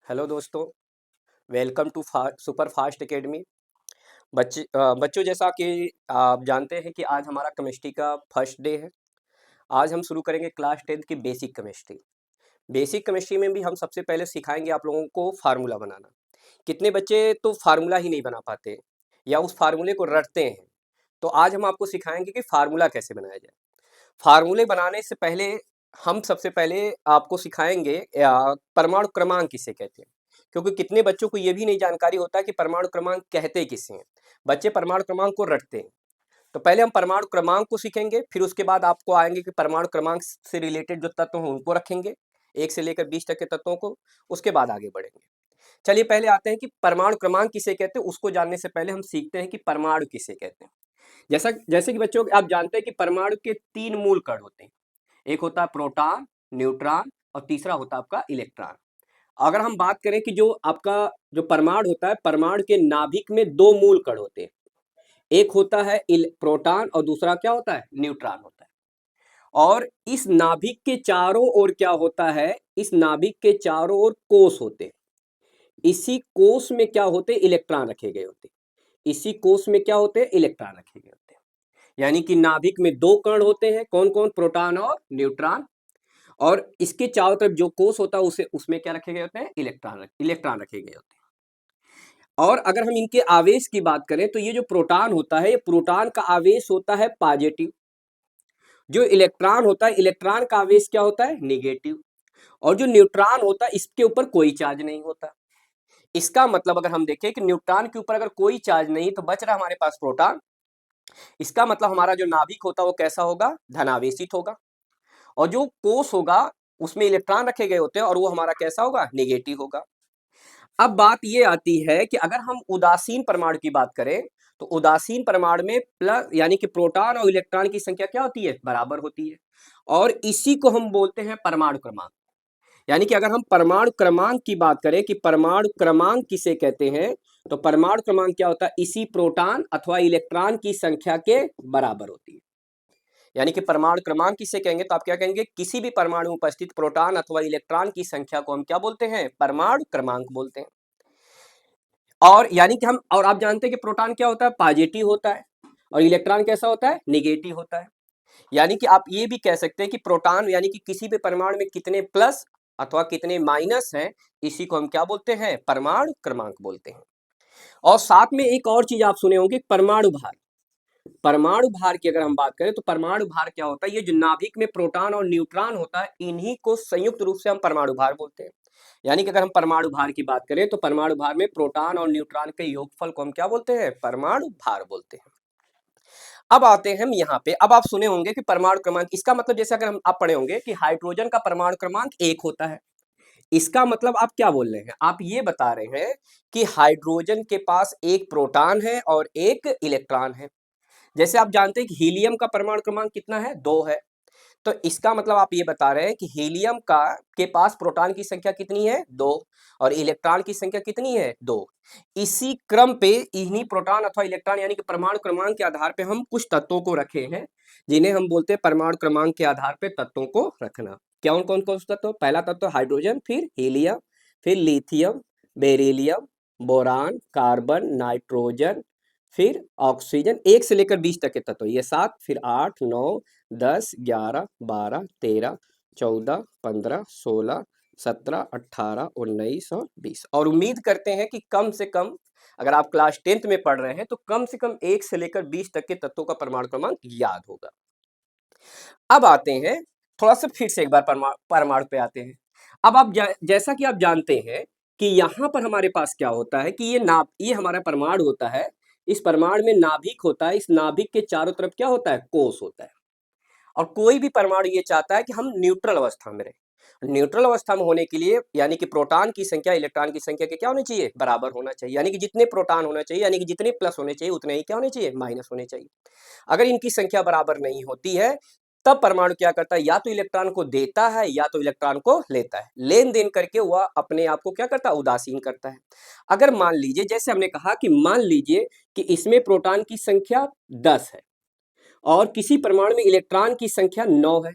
Hello दोस्तों, welcome to Super Fast Academy. बच्चों, जैसा कि आप जानते हैं कि आज हमारा केमिस्ट्री का फर्स्ट डे है। आज हम शुरू करेंगे क्लास 10th की बेसिक केमिस्ट्री। बेसिक केमिस्ट्री में भी हम सबसे पहले सिखाएंगे आप लोगों को फार्मूला बनाना। कितने बच्चे तो फार्मूला ही नहीं बना पाते या उस फार्मूले को रटते हैं। तो आज हम आपको सिखाएंगे कि फार्मूला कैसे बनाया जाए। फार्मूले बनाने से पहले हम सबसे पहले आपको सिखाएंगे परमाणु क्रमांक किसे कहते हैं, क्योंकि कितने बच्चों को ये भी नहीं जानकारी होता है कि परमाणु क्रमांक कहते किसे हैं। बच्चे परमाणु क्रमांक को रटते हैं। तो पहले हम परमाणु क्रमांक को सीखेंगे, फिर उसके बाद आपको आएंगे कि परमाणु क्रमांक से रिलेटेड जो तत्व हैं उनको रखेंगे, 1 से लेकर 20 तक के तत्वों को। उसके बाद आगे बढ़ेंगे। चलिए पहले आते हैं कि परमाणु क्रमांक किसे कहते हैं। उसको जानने से पहले हम सीखते हैं कि परमाणु किसे कहते हैं। जैसे कि बच्चों आप जानते हैं कि परमाणु के 3 मूल कण होते हैं। एक होता है प्रोटॉन, न्यूट्रॉन और तीसरा होता है आपका इलेक्ट्रॉन। अगर हम बात करें कि जो आपका जो परमाणु होता है, परमाणु के नाभिक में 2 मूल कण होते हैं। एक होता है प्रोटॉन और दूसरा क्या होता है, न्यूट्रॉन होता है। और इस नाभिक के चारों ओर क्या होता है, इस नाभिक के चारों ओर कोष होते हैं। इसी कोष में क्या होते हैं, इलेक्ट्रॉन रखे गए होते हैं। इसी कोष में क्या होते हैं, इलेक्ट्रॉन रखे गए होते हैं। यानी कि नाभिक में 2 कण होते हैं, कौन कौन, प्रोटॉन और न्यूट्रॉन। और इसके चारों तरफ जो कोष होता है उसे उसमें क्या रखे गए होते हैं, इलेक्ट्रॉन रखे गए होते हैं। और अगर हम इनके आवेश की बात करें तो ये जो प्रोटॉन होता है, ये प्रोटॉन का आवेश होता है पॉजिटिव। जो इलेक्ट्रॉन होता है, इलेक्ट्रॉन का आवेश क्या होता है, निगेटिव। और जो न्यूट्रॉन होता है, इसके ऊपर कोई चार्ज नहीं होता। इसका मतलब अगर हम देखें कि न्यूट्रॉन के ऊपर अगर कोई चार्ज नहीं तो बच रहा हमारे पास प्रोटॉन। इसका मतलब हमारा जो नाभिक होता है वो कैसा होगा, धनावेशित होगा। और जो कोष होगा उसमें इलेक्ट्रॉन रखे गए होते हैं और वो हमारा कैसा होगा, नेगेटिव होगा। अब बात ये आती है कि अगर हम उदासीन परमाणु की बात करें तो उदासीन परमाणु में प्लस यानी कि प्रोटॉन और इलेक्ट्रॉन की संख्या क्या होती है, बराबर होती है। और इसी को हम बोलते हैं परमाणु क्रमांक। यानी कि अगर हम परमाणु क्रमांक की बात करें कि परमाणु क्रमांक किसे कहते हैं, तो परमाणु क्रमांक क्या होता है, इसी प्रोटॉन अथवा इलेक्ट्रॉन की संख्या के बराबर होती है। यानी कि परमाणु क्रमांक किसे कहेंगे, तो आप क्या कहेंगे, किसी भी परमाणु में उपस्थित प्रोटॉन अथवा इलेक्ट्रॉन की संख्या को हम क्या बोलते हैं, परमाणु क्रमांक बोलते हैं। और यानी कि और आप जानते हैं कि प्रोटॉन क्या होता है, पॉजिटिव होता है और इलेक्ट्रॉन कैसा होता है, निगेटिव होता है। यानी कि आप ये भी कह सकते हैं कि प्रोटॉन यानी कि किसी भी परमाणु में कितने प्लस अथवा कितने माइनस हैं, इसी को हम क्या बोलते हैं, परमाणु क्रमांक बोलते हैं। और साथ में एक और चीज आप सुने होंगे, परमाणु भार। परमाणु भार की अगर हम बात करें तो परमाणु भार क्या होता है, ये जो नाभिक में प्रोटॉन और न्यूट्रॉन होता है, इन्हीं को संयुक्त रूप से हम परमाणु भार बोलते हैं। यानी कि अगर हम परमाणु भार की बात करें तो परमाणु भार में प्रोटॉन और न्यूट्रॉन के योगफल को हम क्या बोलते हैं, परमाणु भार बोलते हैं। अब आते हैं हम यहाँ पे। अब आप सुने होंगे कि परमाणु क्रमांक, इसका मतलब जैसे अगर हम आप पढ़े होंगे कि हाइड्रोजन का परमाणु क्रमांक 1 होता है। इसका मतलब आप क्या बोल रहे हैं, आप ये बता रहे हैं कि हाइड्रोजन के पास एक प्रोटॉन है और एक इलेक्ट्रॉन है। जैसे आप जानते हैं कि हीलियम का परमाणु क्रमांक कितना है, 2 है। तो इसका मतलब आप ये बता रहे हैं कि हीलियम का के पास प्रोटॉन की संख्या कितनी है, 2। और इलेक्ट्रॉन की संख्या कितनी है, 2। इसी क्रम पे इन्हीं प्रोटॉन अथवा इलेक्ट्रॉन यानी कि परमाणु क्रमांक के आधार पे हम कुछ तत्वों को रखे हैं, जिन्हें हम बोलते हैं परमाणु क्रमांक के आधार पे तत्वों को रखना। कौन कौन कौन से तत्व, पहला तत्व हाइड्रोजन, फिर हीलियम, फिर lithium, beryllium, boron, carbon, nitrogen, फिर ऑक्सीजन। 1 से लेकर 20 तक के तत्व, ये 7, फिर 8, 9, 10, 11, 12, 13, 14, 15, 16, 17, 18, 19 और 20। और उम्मीद करते हैं कि कम से कम अगर आप क्लास 10th में पढ़ रहे हैं तो कम से कम 1 से लेकर 20 तक के तत्वों का परमाणु क्रमांक याद होगा। अब आते हैं थोड़ा सा फिर से एक बार परमाणु पे आते हैं। अब आप जैसा कि आप जानते हैं कि यहाँ पर हमारे पास क्या होता है कि ये हमारा परमाणु होता है। इस परमाणु में नाभिक होता है, इस नाभिक के चारों तरफ क्या होता है, कोष होता है। और कोई भी परमाणु ये चाहता है कि हम न्यूट्रल अवस्था में रहें। न्यूट्रल अवस्था में होने के लिए यानी कि प्रोटॉन की संख्या इलेक्ट्रॉन की संख्या के क्या होनी चाहिए, बराबर होना चाहिए। यानी कि जितने प्रोटॉन होना चाहिए, यानी कि जितने प्लस होने चाहिए उतने ही क्या होने चाहिए, माइनस होने चाहिए। अगर इनकी संख्या बराबर नहीं होती है तब परमाणु क्या करता है, या तो इलेक्ट्रॉन को देता है या तो इलेक्ट्रॉन को लेता है। लेन देन करके वह अपने आप को क्या करता है, उदासीन करता है। अगर मान लीजिए, जैसे हमने कहा कि मान लीजिए कि इसमें प्रोटॉन की संख्या 10 है और किसी परमाणु में इलेक्ट्रॉन की संख्या 9 है,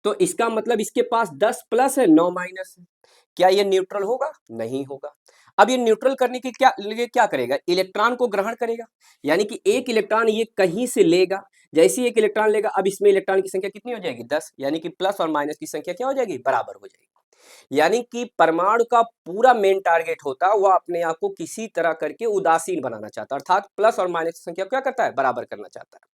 तो इसका मतलब इसके पास 10 प्लस है, 9 माइनस है। क्या ये न्यूट्रल होगा? नहीं होगा। अब ये न्यूट्रल करने के लिए क्या करेगा? इलेक्ट्रॉन को ग्रहण करेगा, यानी कि एक इलेक्ट्रॉन ये कहीं से लेगा। जैसे ही एक इलेक्ट्रॉन लेगा, अब इसमें इलेक्ट्रॉन की संख्या कितनी हो जाएगी? 10, यानी कि प्लस और माइनस की संख्या क्या हो जाएगी? बराबर हो जाएगी। यानी कि परमाणु का पूरा मेन टारगेट होता है, वह अपने आप को किसी तरह करके उदासीन बनाना चाहता है, अर्थात प्लस और माइनस की संख्या क्या करता है? बराबर करना चाहता है।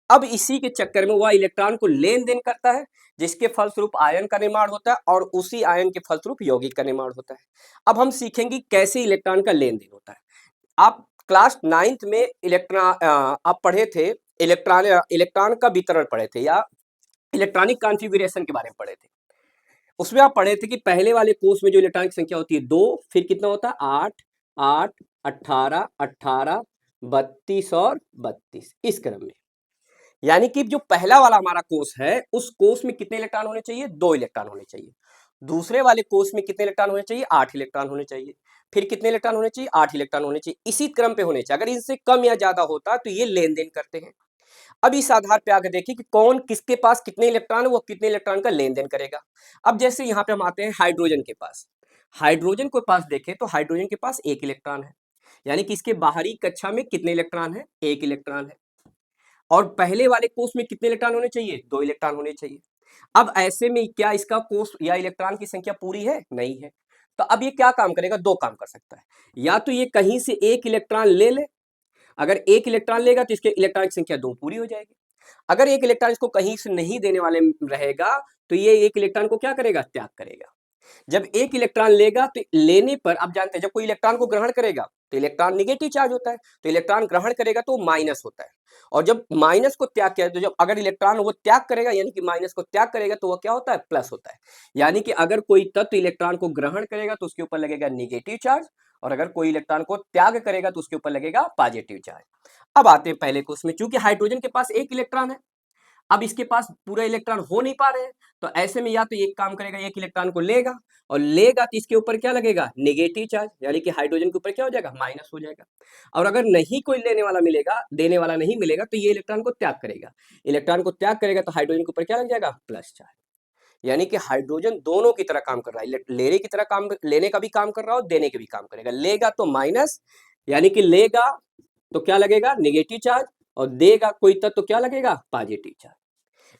अब इसी के चक्कर में वह इलेक्ट्रॉन को लेन देन करता है, जिसके फलस्वरूप आयन का निर्माण होता है, और उसी आयन के फलस्वरूप यौगिक का निर्माण होता है। अब हम सीखेंगे कैसे इलेक्ट्रॉन का लेन देन होता है। आप क्लास 9th में आप पढ़े थे, इलेक्ट्रॉन का वितरण पढ़े थे, या इलेक्ट्रॉनिक कॉन्फ़िगरेशन के बारे में पढ़े थे। उसमें आप पढ़े थे कि पहले वाले कोष में जो इलेक्ट्रॉन की संख्या होती है 2, फिर कितना होता है? 8, 8, 18, 18, 32 और 32, इस क्रम में। यानी कि जो पहला वाला हमारा कोष है, उस कोष में कितने इलेक्ट्रॉन होने चाहिए? 2 इलेक्ट्रॉन होने चाहिए। दूसरे वाले कोष में कितने इलेक्ट्रॉन होने चाहिए? 8 इलेक्ट्रॉन होने चाहिए। फिर कितने इलेक्ट्रॉन होने चाहिए? 8 इलेक्ट्रॉन होने चाहिए। इसी क्रम पे होने चाहिए। अगर इनसे कम या ज्यादा होता तो ये लेन देन करते हैं। अब इस आधार पे आकर देखिए कि कौन किसके पास कितने इलेक्ट्रॉन है, वो कितने इलेक्ट्रॉन का लेन देन करेगा। अब जैसे यहाँ पे हम आते हैं हाइड्रोजन के पास। हाइड्रोजन के पास देखें तो हाइड्रोजन के पास 1 इलेक्ट्रॉन है, यानी कि इसके बाहरी कक्षा में कितने इलेक्ट्रॉन है? 1 इलेक्ट्रॉन है। और पहले वाले कोष में कितने इलेक्ट्रॉन होने चाहिए? 2 इलेक्ट्रॉन होने चाहिए। अब ऐसे में क्या इसका कोष या इलेक्ट्रॉन की संख्या पूरी है? नहीं है। तो अब ये क्या काम करेगा? 2 काम कर सकता है। या तो ये कहीं से 1 इलेक्ट्रॉन ले ले, अगर 1 इलेक्ट्रॉन लेगा तो इसके इलेक्ट्रॉन की संख्या 2 पूरी हो जाएगी। अगर 1 इलेक्ट्रॉन इसको कहीं से नहीं देने वाले रहेगा, तो ये 1 इलेक्ट्रॉन को क्या करेगा? त्याग करेगा। जब 1 इलेक्ट्रॉन लेगा तो लेने पर आप जानते हैं, जब कोई इलेक्ट्रॉन को ग्रहण करेगा तो इलेक्ट्रॉन निगेटिव चार्ज होता है, तो इलेक्ट्रॉन ग्रहण करेगा तो माइनस होता है। और जब माइनस को त्याग किया, तो जब अगर इलेक्ट्रॉन वो त्याग करेगा, यानी कि माइनस को त्याग करेगा, तो वह क्या होता है? प्लस होता है। यानी कि अगर कोई तत्व इलेक्ट्रॉन को ग्रहण करेगा तो उसके ऊपर लगेगा निगेटिव चार्ज, और अगर कोई इलेक्ट्रॉन को त्याग करेगा तो उसके ऊपर लगेगा पॉजिटिव चार्ज। अब आते हैं पहले को, उसमें चूंकि हाइड्रोजन के पास 1 इलेक्ट्रॉन है, अब इसके पास पूरा इलेक्ट्रॉन हो नहीं पा रहे हैं, तो ऐसे में या तो एक काम करेगा, एक इलेक्ट्रॉन को लेगा, और लेगा तो इसके ऊपर क्या लगेगा? नेगेटिव चार्ज, यानी कि हाइड्रोजन के ऊपर क्या हो जाएगा? माइनस हो जाएगा। और अगर नहीं कोई लेने वाला मिलेगा, देने वाला नहीं मिलेगा, तो ये इलेक्ट्रॉन को त्याग करेगा। इलेक्ट्रॉन को त्याग करेगा तो हाइड्रोजन के ऊपर क्या लग जाएगा? Plus charge. यानी कि हाइड्रोजन दोनों की तरह काम कर रहा है, लेने की तरह काम, लेने का भी काम कर रहा हो, देने के भी काम करेगा। लेगा तो माइनस, यानी कि लेगा तो क्या लगेगा? नेगेटिव चार्ज, और देगा कोई तत्व तो क्या लगेगा? Positive charge.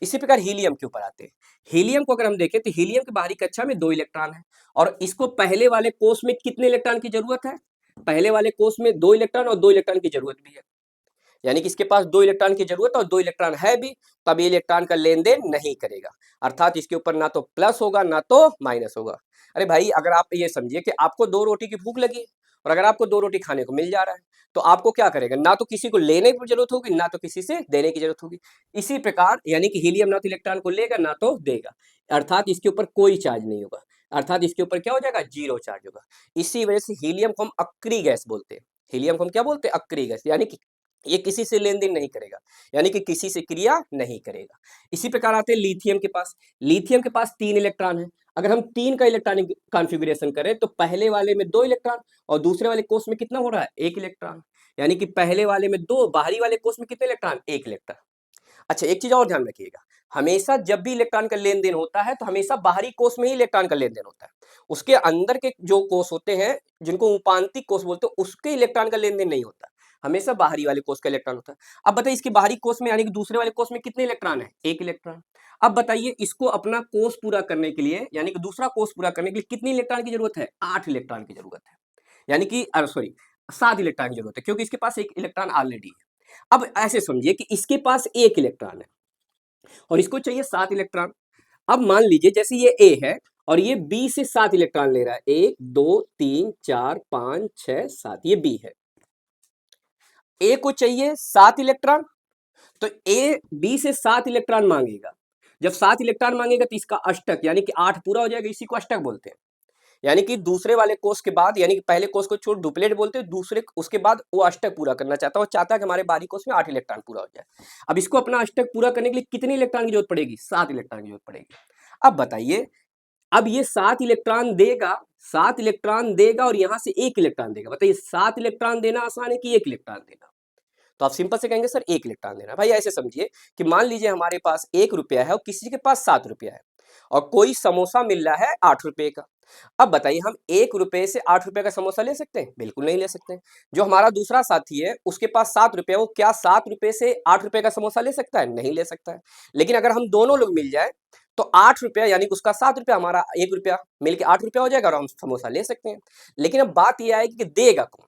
इसी प्रकार हीलियम के ऊपर आते हैं। हीलियम को अगर हम देखें तो हीलियम की बाहरी कक्षा में 2 इलेक्ट्रॉन है, और इसको पहले वाले कोष में कितने इलेक्ट्रॉन की जरूरत है? पहले वाले कोष में 2 इलेक्ट्रॉन और 2 इलेक्ट्रॉन की जरूरत भी है, यानी कि इसके पास 2 इलेक्ट्रॉन की जरूरत और 2 इलेक्ट्रॉन है भी, तब ये इलेक्ट्रॉन का लेन देन नहीं करेगा, अर्थात इसके ऊपर ना तो प्लस होगा ना तो माइनस होगा। अरे भाई, अगर आप ये समझिए कि आपको 2 रोटी की भूख लगी है, और अगर आपको 2 रोटी खाने को मिल जा रहा है, तो आपको क्या करेगा? ना तो किसी को लेने की जरूरत होगी, ना तो किसी से देने की जरूरत होगी। इसी प्रकार यानी कि हीलियम ना तो इलेक्ट्रॉन को लेगा ना तो देगा, अर्थात इसके ऊपर कोई चार्ज नहीं होगा, अर्थात इसके ऊपर क्या हो जाएगा? 0 चार्ज होगा। इसी वजह से हीलियम को हम अक्री गैस बोलते हैं। हीलियम को हम क्या बोलते हैं? अक्री गैस, यानी कि ये किसी से लेन देन नहीं करेगा, यानी कि किसी से क्रिया नहीं करेगा। इसी प्रकार आते हैं लिथियम के पास। लिथियम के पास 3 इलेक्ट्रॉन है। अगर हम 3 का इलेक्ट्रॉनिक कॉन्फ़िगरेशन करें तो पहले वाले में 2 इलेक्ट्रॉन, और दूसरे वाले कोष में कितना हो रहा है? 1 इलेक्ट्रॉन, यानी कि पहले वाले में 2, बाहरी वाले कोष में कितने इलेक्ट्रॉन? 1 इलेक्ट्रॉन। अच्छा, एक चीज और ध्यान रखिएगा, हमेशा जब भी इलेक्ट्रॉन का लेन देन होता है तो हमेशा बाहरी कोष में ही इलेक्ट्रॉन का लेन देन होता है। उसके अंदर के जो कोष होते हैं, जिनको उपांतिक कोष बोलते हैं, उसके इलेक्ट्रॉन का लेन देन नहीं होता, हमेशा बाहरी वाले कोष का इलेक्ट्रॉन होता है। अब बताइए, इसके बाहरी कोष में यानी कि दूसरे वाले कोष में कितने इलेक्ट्रॉन है? 1 इलेक्ट्रॉन। अब बताइए, इसको अपना कोष पूरा करने के लिए, यानी कि दूसरा कोष पूरा करने के लिए कितनी इलेक्ट्रॉन की जरूरत है? 8 इलेक्ट्रॉन की जरूरत है, यानी कि सॉरी 7 इलेक्ट्रॉन की जरूरत है, क्योंकि इसके पास 1 इलेक्ट्रॉन ऑलरेडी है। अब ऐसे समझिए कि इसके पास 1 इलेक्ट्रॉन है और इसको चाहिए 7 इलेक्ट्रॉन। अब मान लीजिए जैसे ये ए है और ये बी से 7 इलेक्ट्रॉन ले रहा है, 1 2 3 4 5 6 7, ये बी है। ए को चाहिए 7 इलेक्ट्रॉन, तो ए बी से 7 इलेक्ट्रॉन मांगेगा। जब 7 इलेक्ट्रॉन मांगेगा तो इसका अष्टक यानी कि 8 पूरा हो जाएगा, इसी को अष्टक बोलते हैं। यानी कि दूसरे वाले कोष के बाद, यानी कि पहले कोष को छोड़ डुप्लेट बोलते हैं, दूसरे उसके बाद वो अष्टक पूरा करना चाहता है, वो चाहता है कि हमारे बाहरी कोष में 8 इलेक्ट्रॉन पूरा हो जाए। अब इसको अपना अष्टक पूरा करने के लिए कितने इलेक्ट्रॉन की जरूरत पड़ेगी? 7 इलेक्ट्रॉन की जरूरत पड़ेगी। अब बताइए, अब ये 7 इलेक्ट्रॉन देगा, 7 इलेक्ट्रॉन देगा और यहां से 1 इलेक्ट्रॉन देगा। बताइए 7 इलेक्ट्रॉन देना आसान है कि 1 इलेक्ट्रॉन देना? तो आप सिंपल से कहेंगे सर 1 इलेक्ट्रॉन देना है। भाई ऐसे समझिए कि मान लीजिए हमारे पास 1 रुपया है और किसी के पास 7 रुपया है और कोई समोसा मिल रहा है 8 रुपए का। अब बताइए हम 1 रुपए से 8 रुपए का समोसा ले सकते हैं? बिल्कुल नहीं ले सकते हैं। जो हमारा दूसरा साथी है उसके पास 7 रुपए है, वो क्या 7 रुपए से 8 रुपए का समोसा ले सकता है? नहीं ले सकता है। लेकिन अगर हम दोनों लोग मिल जाए तो 8 रुपया यानी कि उसका 7 रुपया, हमारा 1 रुपया मिलके 8 रुपया हो जाएगा और हम समोसा ले सकते हैं। लेकिन अब बात ये आएगी कि देगा कौन?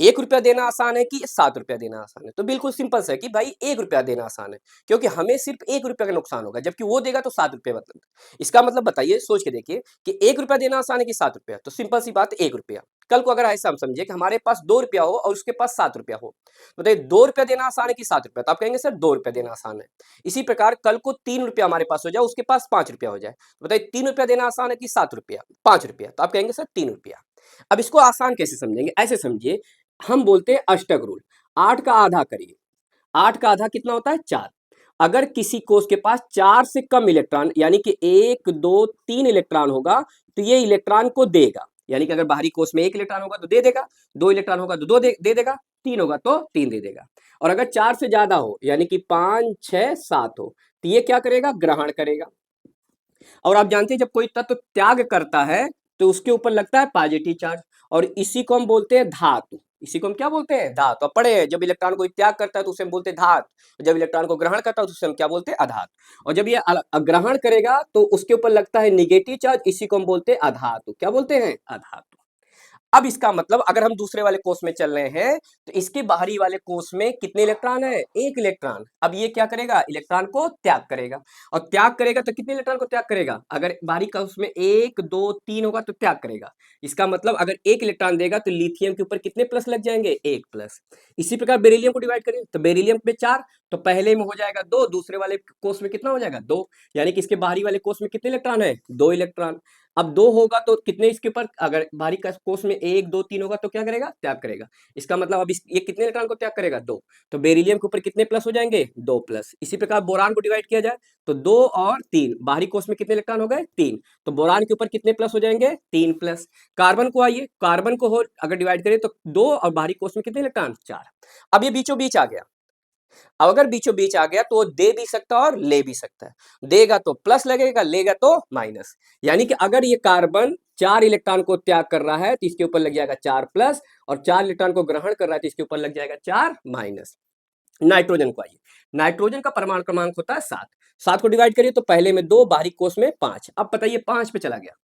1 रुपया देना आसान है कि 7 रुपया देना आसान है? तो बिल्कुल सिंपल सा है कि भाई 1 रुपया देना आसान है, क्योंकि हमें सिर्फ 1 रुपया का नुकसान होगा, जबकि वो देगा तो 7 रुपये मतलब। इसका मतलब बताइए, सोच के देखिए कि 1 रुपया देना आसान है कि 7 रुपया? तो सिंपल सी बात, 1 रुपया। कल को अगर ऐसा हम समझे कि हमारे पास 2 रुपया हो और उसके पास 7 रुपया हो, तो बताइए 2 रुपया देना आसान है कि 7 रुपया? तो आप कहेंगे सर 2 रुपया देना आसान है। इसी प्रकार कल को 3 रुपया हमारे पास हो जाए, उसके पास 5 रुपया हो जाए, तो बताइए 3 रुपया देना आसान है कि 7 रुपया? 5 रुपया। तो आप कहेंगे सर 3 रुपया। अब इसको आसान कैसे समझेंगे? ऐसे समझिए, हम बोलते हैं अष्टक रूल, 8 का आधा करिए। 8 का आधा कितना होता है? 4। अगर किसी कोष के पास 4 से कम इलेक्ट्रॉन यानी कि 1 2 3 इलेक्ट्रॉन होगा तो ये इलेक्ट्रॉन को देगा। यानी कि अगर बाहरी कोष में 1 इलेक्ट्रॉन होगा तो दे देगा, 2 इलेक्ट्रॉन होगा तो दे देगा, 3 होगा तो 3 दे देगा। और अगर 4 से ज्यादा हो यानी कि 5 6 7 हो तो ये क्या करेगा? ग्रहण करेगा। और आप जानते हैं जब कोई तत्व त्याग करता है तो उसके ऊपर लगता है पॉजिटिव चार्ज, और इसी को हम बोलते हैं धातु। इसी को हम क्या बोलते हैं? धातु। अब पढ़े हैं, जब इलेक्ट्रॉन को त्याग करता है तो उसे हम बोलते हैं धातु, जब इलेक्ट्रॉन को ग्रहण करता है तो उसे हम क्या बोलते हैं? अधातु। और जब ये ग्रहण करेगा तो उसके ऊपर लगता है निगेटिव चार्ज, इसी को हम बोलते हैं अधातु। क्या बोलते हैं? अधातु। अब इसका मतलब अगर हम दूसरे वाले कोष में चल रहे हैं तो इसके बाहरी वाले कोष में कितने इलेक्ट्रॉन है? 1 इलेक्ट्रॉन। अब ये क्या करेगा? इलेक्ट्रॉन को त्याग करेगा। और त्याग करेगा तो कितने इलेक्ट्रॉन को त्याग करेगा? अगर बाहरी कोष में 1 2 3 होगा तो त्याग करेगा। इसका मतलब अगर 1 इलेक्ट्रॉन देगा तो लिथियम के ऊपर कितने प्लस लग जाएंगे? 1 प्लस। इसी प्रकार बेरिलियम को डिवाइड करें तो बेरिलियम में 4, तो पहले में हो जाएगा 2, दूसरे वाले कोष में कितना हो जाएगा? 2। यानी कि इसके बाहरी वाले कोष में कितने इलेक्ट्रॉन है? 2 इलेक्ट्रॉन। अब 2 होगा तो कितने इसके ऊपर? अगर बाहरी कोष में 1 2 3 होगा तो क्या करेगा? त्याग करेगा। इसका मतलब अब ये कितने इलेक्ट्रॉन को त्याग करेगा? 2। तो बेरिलियम के ऊपर कितने प्लस हो जाएंगे? 2 प्लस। इसी प्रकार बोरान को डिवाइड किया जाए तो 2 और 3, बाहरी कोष में कितने इलेक्ट्रॉन हो गए? 3। तो बोरान के ऊपर कितने प्लस हो जाएंगे? 3 प्लस। कार्बन को आइए, कार्बन को हो अगर डिवाइड करें तो 2 और बाहरी कोष में कितने इलेक्ट्रॉन? 4। अब ये बीचों बीच आ गया। अब अगर बीचों बीच आ गया तो वो दे भी सकता है और ले भी सकता है। देगा तो प्लस लगेगा, लेगा तो माइनस। यानी कि अगर ये कार्बन 4 इलेक्ट्रॉन को त्याग कर रहा है तो इसके ऊपर लग जाएगा 4 प्लस, और 4 इलेक्ट्रॉन को ग्रहण कर रहा है तो इसके ऊपर लग जाएगा 4 माइनस। नाइट्रोजन को आइए, नाइट्रोजन का परमाणु क्रमांक होता है 7। 7 को डिवाइड करिए तो पहले में 2, बाहरी कोष में 5। अब बताइए 5 पे चला गया।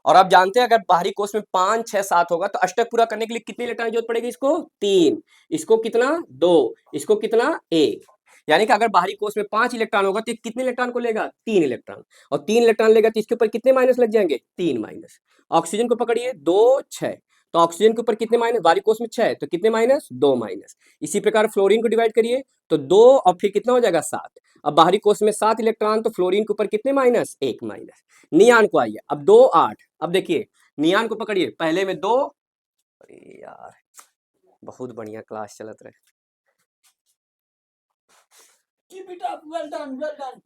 और आप जानते हैं अगर बाहरी कोष में 5 6 7 होगा तो अष्टक पूरा करने के लिए कितने इलेक्ट्रॉन की जरूरत पड़ेगी? इसको 3, इसको कितना? 2, इसको कितना? 1। यानी कि अगर बाहरी कोष में 5 इलेक्ट्रॉन होगा तो कितने इलेक्ट्रॉन को लेगा? 3 इलेक्ट्रॉन। और 3 इलेक्ट्रॉन लेगा तो इसके ऊपर कितने माइनस लग जाएंगे? 3 माइनस। ऑक्सीजन को पकड़िए, 2 6, तो ऑक्सीजन के ऊपर कितने माइनस? बाहरी कोष में 6 तो कितने माइनस? 2 माइनस। इसी प्रकार फ्लोरीन को डिवाइड करिए तो 2 और फिर कितना हो जाएगा? 7। अब बाहरी कोष में 7 इलेक्ट्रॉन तो फ्लोरीन के ऊपर कितने माइनस? 1 माइनस। नियान को आइए, अब 2 8। अब देखिए नियान को पकड़िए, पहले में 2, अरे यार बहुत बढ़िया क्लास चलत रहे। Keep it up. Well done. Well done.